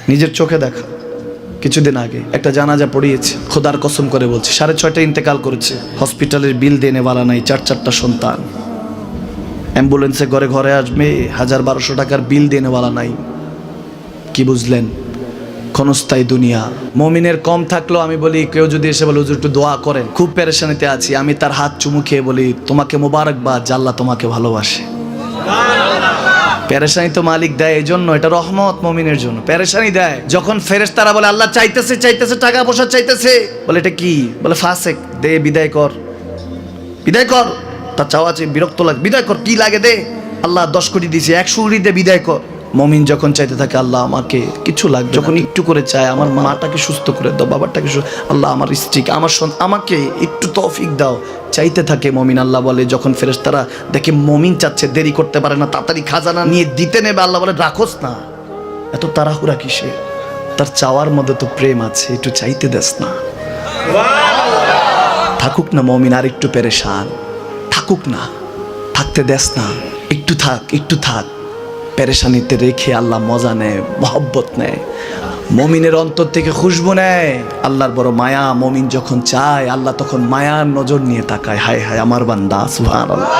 নিজের চোখে দেখা। কিছুদিন আগে একটা জানাজা পড়িয়েছে, খোদার কসম করে বলছে 6:30 ইন্তেকাল করেছে। হসপিটালের বিল দেনেওয়ালা নাই, 4 সন্তান। অ্যাম্বুলেন্সে ঘরে ঘরে আসবে, 1000-1200 টাকার বিল দেনেওয়ালা নাই। কি বুঝলেন? ক্ষণস্থায়ী দুনিয়া। মুমিনের কম থাকলেও আমি বলি, কেউ যদি এসে বলে হুজুর একটু দোয়া করেন, খুব পেরেশানিতে আছি, আমি তার হাত চুমু খেয়ে বলি তোমাকে মোবারকবাদ, আল্লাহ তোমাকে ভালোবাসে। পেরেশানি তো মালিক দেয়, এই জন্য এটা রহমত মুমিনের জন্য। পেরেশানি দেয় যখন ফেরেশতারা বলে আল্লাহ চাইতেছে চাইতেছে, টাকা পয়সা চাইতেছে, বলে এটা কি? বলে ফাসেক, দে বিদায় কর, বিদায় কর। তার চাওয়া চেয়ে বিরক্ত লাগে, বিদায় কর, কি লাগে দে। আল্লাহ 10 কোটি দিয়েছে, 100 কোটি দে, বিদায় কর। মুমিন যখন চাইতে থাকে আল্লাহ আমাকে কিছু লাগবে, যখন একটু করে চায় আমার মাটাকে সুস্থ করে দাও, বাবাটাকে আল্লাহ আমার স্ত্রীকে, আমার আমাকে একটু তৌফিক দাও, চাইতে থাকে মুমিন। আল্লাহ বলে যখন ফেরেশতারা দেখে মুমিন চাচ্ছে, দেরি করতে পারে না, তাড়াতাড়ি খাজানা নিয়ে দিতে নেবে, আল্লাহ বলে রাখোস না, এত তাড়াহুড়া কিসের? তার চাওয়ার মধ্যে তো প্রেম আছে, একটু চাইতে দেস না। থাকুক না মুমিন আর একটু পেরেশান, থাকুক না, থাকতে দেস না, একটু থাক, একটু থাক। পেরেশানিতে রেখে আল্লাহ মজা নেয়, মহব্বত নেয়, মুমিনের অন্তর থেকে খুশবু নেয়। আল্লাহর বড় মায়া। মুমিন যখন চায় আল্লাহ তখন মায়ার নজর নিয়ে তাকায়, হায় হায় আমার বান্দা, সুবহানাল্লাহ।